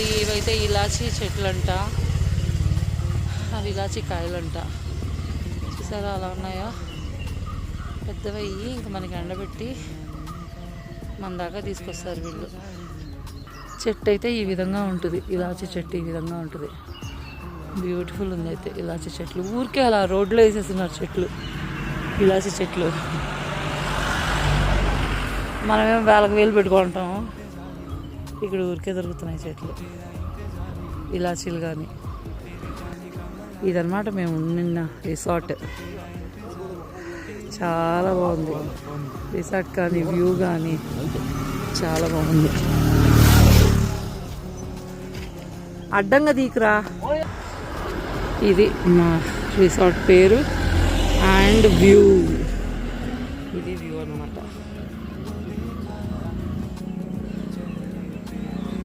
చూడండి, ఇవైతే ఇలాచీ చెట్లంట, అవి ఇలాచీ కాయలంట. చూసారా అలా ఉన్నాయో, పెద్దవయ్యి ఇంక మనకి ఎండబెట్టి మన దాకా తీసుకొస్తారు వీళ్ళు. చెట్టు అయితే ఈ విధంగా ఉంటుంది, ఇలాచీ చెట్టు ఈ విధంగా ఉంటుంది. బ్యూటిఫుల్ ఉంది అయితే ఇలాచీ చెట్లు. ఊరికే అలా రోడ్లో వేసేస్తున్నారు చెట్లు, ఇలాచీ చెట్లు. మనమేమో వేలకు వేలు పెట్టుకుంటాము, ఇక్కడ ఊరికే దొరుకుతున్నాయి చెట్లు, ఇలాచీలు కానీ. ఇదన్నమాట మేము నిన్న రిసార్ట్. చాలా బాగుంది రిసార్ట్ కానీ, వ్యూ కానీ చాలా బాగుంది. అడ్డంగా దీకురా. ఇది మా రిసార్ట్ పేరు అండ్ వ్యూ.